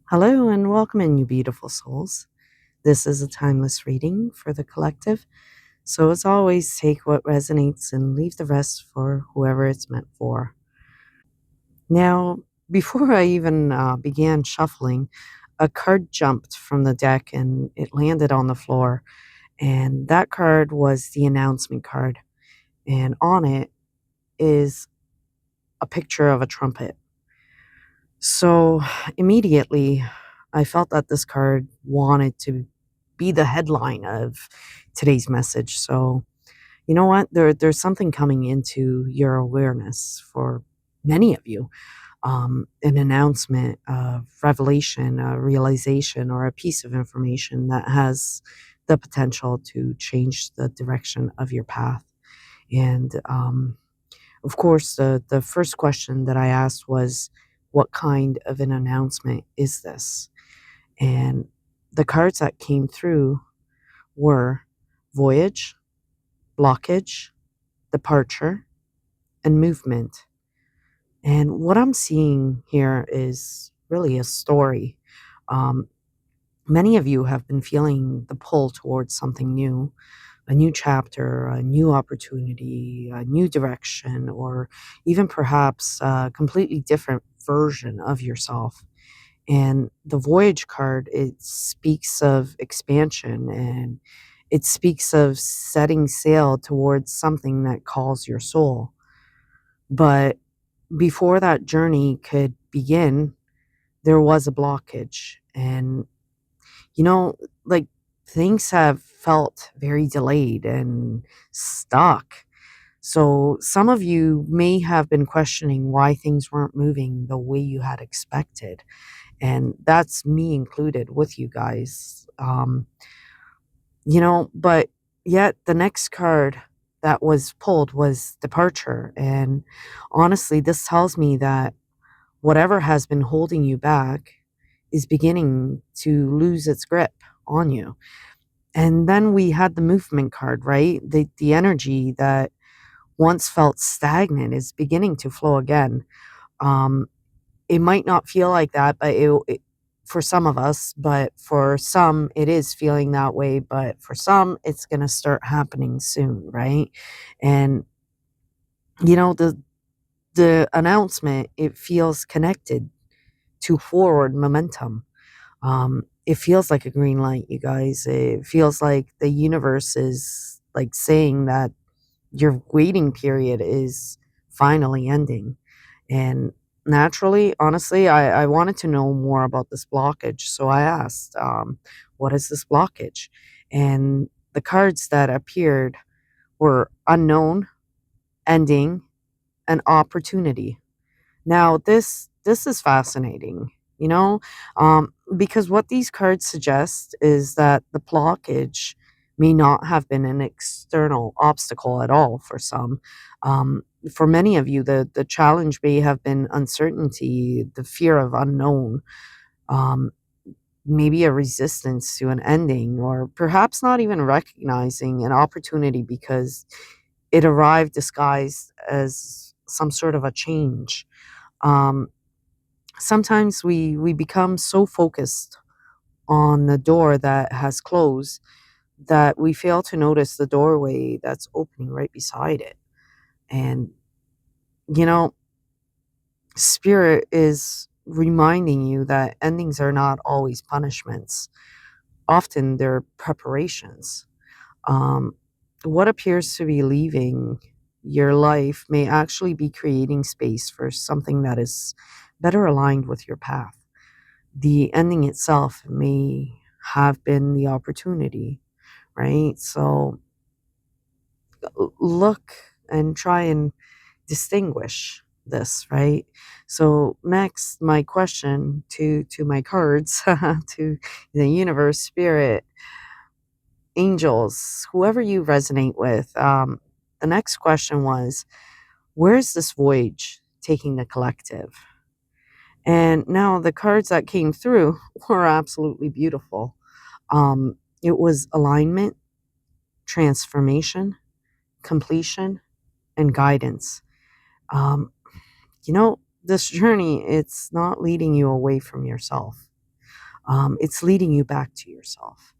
Hello and welcome in, you beautiful souls. This is a timeless reading for the collective. So, as always, take what resonates and leave the rest for whoever it's meant for. Now, before I even began shuffling, a card jumped from the deck and it landed on the floor. And that card was the announcement card. And on it is a picture of a trumpet. So, immediately, I felt that this card wanted to be the headline of today's message. So, you know what? There's something coming into your awareness for many of you. An announcement, a revelation, a realization, or a piece of information that has the potential to change the direction of your path. And of course, the first question that I asked was, what kind of an announcement is this? And the cards that came through were voyage, blockage, departure, and movement. And what I'm seeing here is really a story. Um, Many of you have been feeling the pull towards something new, a new chapter, a new opportunity, a new direction, or even perhaps a completely different version of yourself. And the voyage card, it speaks of expansion and it speaks of setting sail towards something that calls your soul. But before that journey could begin, there was a blockage. And, you know, like things have felt very delayed and stuck. So some of you may have been questioning why things weren't moving the way you had expected. And that's me included with you guys. But yet the next card that was pulled was departure. And honestly, this tells me that whatever has been holding you back is beginning to lose its grip on you. And then we had the movement card, right? The energy that once felt stagnant is beginning to flow again. Um, it might not feel like that, but for some of us, but for some, it is feeling that way. But for some, it's going to start happening soon, right? And the announcement, it feels connected to forward momentum. It feels like a green light, you guys. It feels like the universe is like saying that your waiting period is finally ending. And naturally, honestly, I wanted to know more about this blockage. So I asked, what is this blockage? And the cards that appeared were unknown, ending, and opportunity. Now, this is fascinating, you know, because what these cards suggest is that the blockage may not have been an external obstacle at all for some. Um, for many of you, the challenge may have been uncertainty, the fear of unknown, um, maybe a resistance to an ending, or perhaps not even recognizing an opportunity because it arrived disguised as some sort of a change. Um, Sometimes we become so focused on the door that has closed that we fail to notice the doorway that's opening right beside it. And you know, spirit is reminding you that endings are not always punishments. Often they're preparations. um, what appears to be leaving your life may actually be creating space for something that is better aligned with your path. The ending itself may have been the opportunity, right? So look and try and distinguish this, right? So next, my question to my cards, to the universe, spirit, angels, whoever you resonate with. The next question was, where's this voyage taking the collective? And now the cards that came through were absolutely beautiful. It was alignment, transformation, completion, and guidance. Um, this journey, it's not leading you away from yourself. It's leading you back to yourself.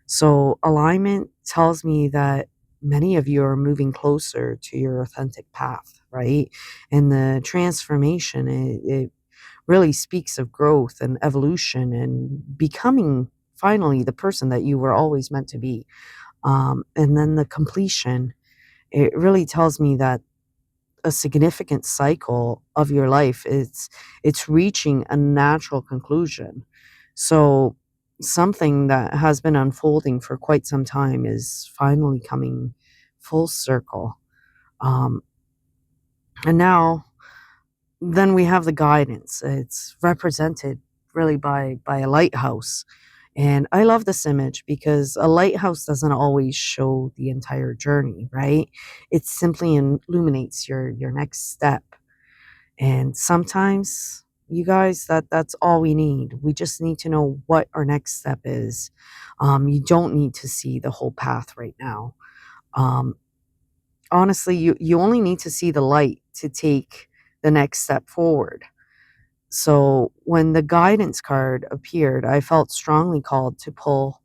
So alignment tells me that many of you are moving closer to your authentic path, right? And the transformation, it really speaks of growth and evolution and becoming finally the person that you were always meant to be. And then the completion, it really tells me that a significant cycle of your life, it's reaching a natural conclusion. So something that has been unfolding for quite some time is finally coming full circle. Um, and now then we have the guidance. It's represented really by a lighthouse. And I love this image because a lighthouse doesn't always show the entire journey, right? It simply illuminates your next step. And sometimes, you guys, that's all we need. We just need to know what our next step is. You don't need to see the whole path right now. Um, Honestly, you only need to see the light to take the next step forward. So when the guidance card appeared, I felt strongly called to pull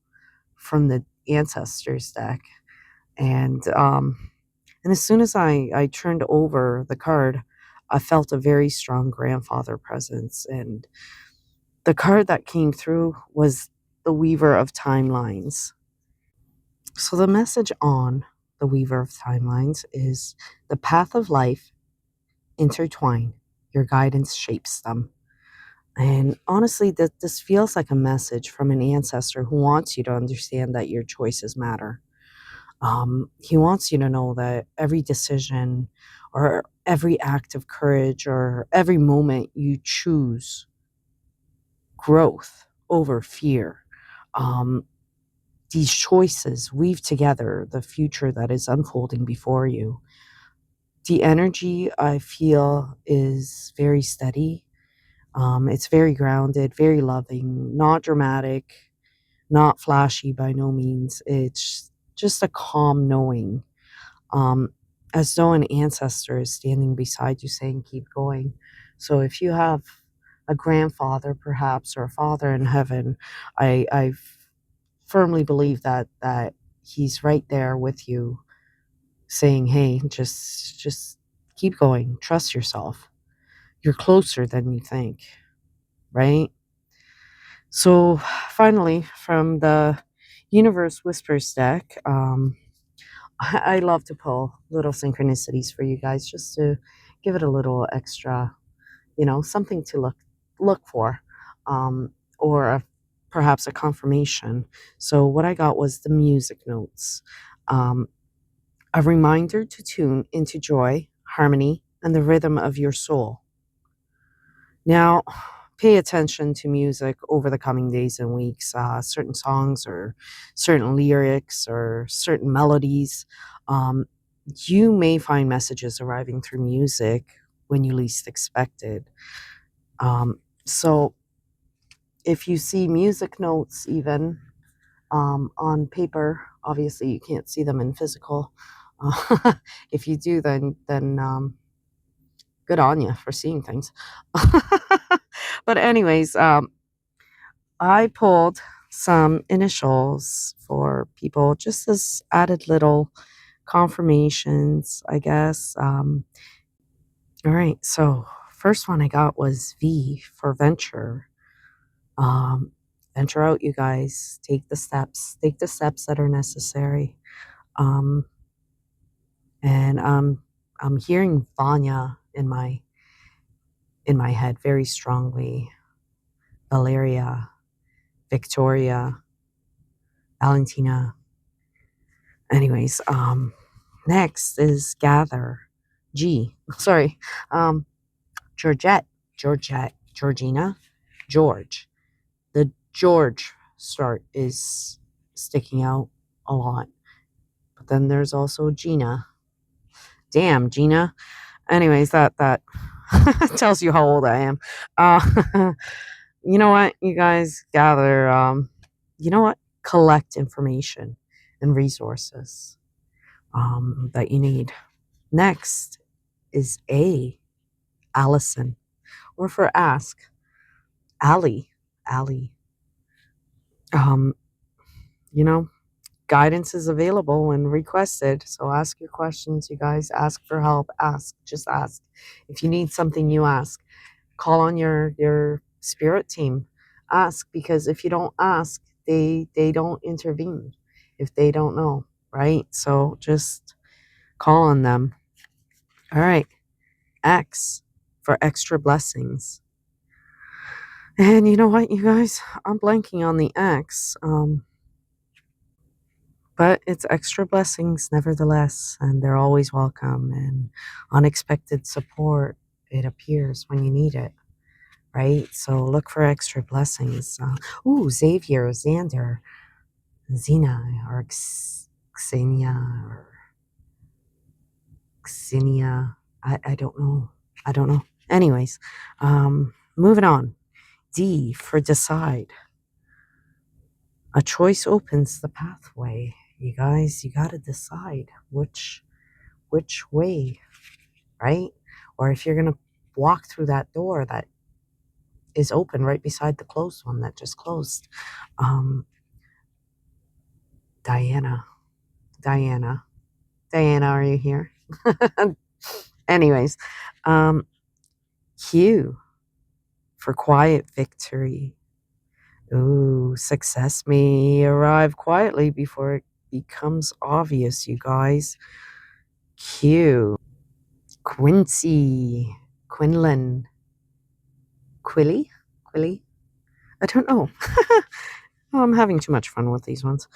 from the ancestors deck. And as soon as I turned over the card, I felt a very strong grandfather presence. And the card that came through was the Weaver of Timelines. So the message on the Weaver of Timelines is the path of life intertwine. Your guidance shapes them. And honestly, this feels like a message from an ancestor who wants you to understand that your choices matter. He wants you to know that every decision or every act of courage or every moment you choose growth over fear. Um, these choices weave together the future that is unfolding before you. The energy I feel is very steady. It's very grounded, very loving, not dramatic, not flashy by no means. It's just a calm knowing, um, as though an ancestor is standing beside you saying, keep going. So if you have a grandfather, perhaps, or a father in heaven, I firmly believe that he's right there with you saying, hey, just keep going, trust yourself. You're closer than you think, right? So finally, from the Universe Whispers deck, I love to pull little synchronicities for you guys just to give it a little extra, something to look for, um, or perhaps a confirmation. So what I got was the music notes, um, a reminder to tune into joy, harmony, and the rhythm of your soul. Now, pay attention to music over the coming days and weeks. Certain songs or certain lyrics or certain melodies. Um, you may find messages arriving through music when you least expect it. So, if you see music notes, even on paper, obviously you can't see them in physical. If you do, then good on you for seeing things. But anyways, I pulled some initials for people just as added little confirmations, I guess. All right, so first one I got was V for venture. Venture out, you guys. Take the steps. Take the steps that are necessary. Um, and I'm hearing Vanya in my head very strongly. Valeria, Victoria, Valentina. Anyways, next is gather. G. Sorry. Um, Georgina, George. The George start is sticking out a lot. But then there's also Gina. Damn, Gina. Anyways, that tells you how old I am. Uh, you know what, you guys gather. You know what? Collect information and resources that you need. Next is Allison, or for ask, Allie. Um, you know, guidance is available when requested. So ask your questions, you guys. Ask for help. Ask. Just ask. If you need something, you ask. Call on your spirit team. Ask, because if you don't ask, they don't intervene if they don't know, right? So just call on them. All right. X for extra blessings. And you know what, you guys? I'm blanking on the X. But it's extra blessings nevertheless, and they're always welcome. And unexpected support, it appears when you need it, right? So look for extra blessings. Xavier, Xander, Xena, or Xenia, or Xenia. I don't know. I don't know. Anyways, moving on. D for decide. A choice opens the pathway. You guys, you got to decide which way, right? Or if you're going to walk through that door that is open right beside the closed one that just closed. Um, Diana, Diana, Diana, are you here? Anyways, um, Q for quiet victory. Ooh, success may arrive quietly before it becomes obvious, you guys. Q. Quincy, Quinlan, Quilly. I don't know. Oh, I'm having too much fun with these ones.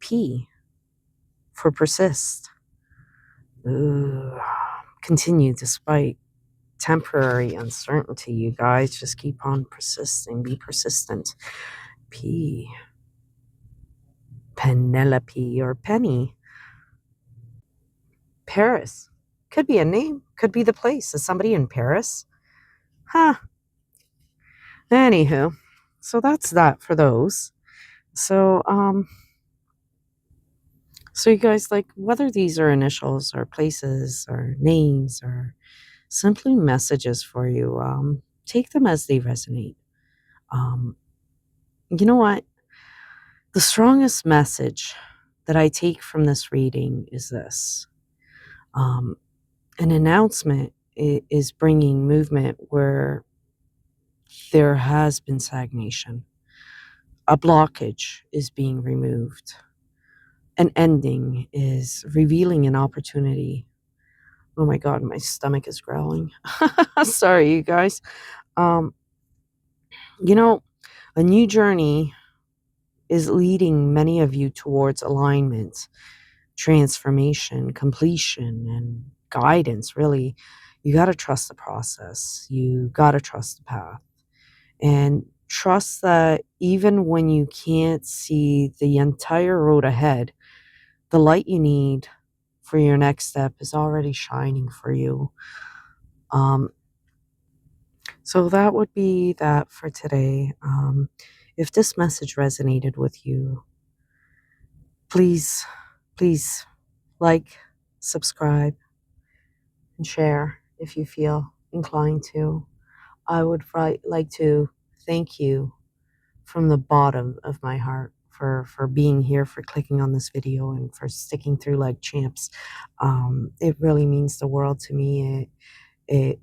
P for persist. Ooh, continue despite temporary uncertainty. You guys just keep on persisting. Be persistent. P. Penelope or Penny. Paris. Could be a name. Could be the place. Is somebody in Paris? Huh. Anywho, so that's that for those. So, so you guys, like, whether these are initials or places or names or simply messages for you, take them as they resonate. Um, you know what? The strongest message that I take from this reading is this. An announcement is bringing movement where there has been stagnation. A blockage is being removed. An ending is revealing an opportunity. Oh my God, my stomach is growling. Sorry, you guys. Um, you know, a new journey is leading many of you towards alignment, transformation, completion, and guidance. Really, you got to trust the process. You got to trust the path. And trust that even when you can't see the entire road ahead, the light you need for your next step is already shining for you. So that would be that for today. If this message resonated with you, please, please like, subscribe, and share if you feel inclined to. I would like to thank you from the bottom of my heart for being here, for clicking on this video, and for sticking through like champs. It really means the world to me. It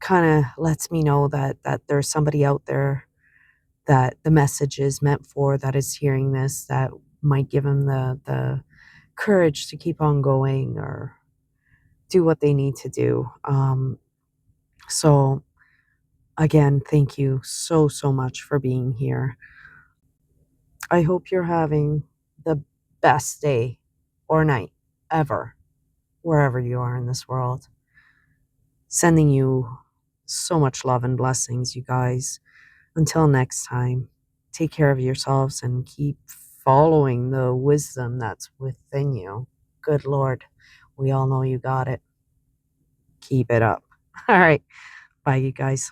kind of lets me know that there's somebody out there that the message is meant for, that is hearing this, that might give them the courage to keep on going or do what they need to do. So again, thank you so much for being here. I hope you're having the best day or night ever, wherever you are in this world. Sending you so much love and blessings, you guys. Until next time, take care of yourselves and keep following the wisdom that's within you. Good Lord, we all know you got it. Keep it up. All right. Bye, you guys.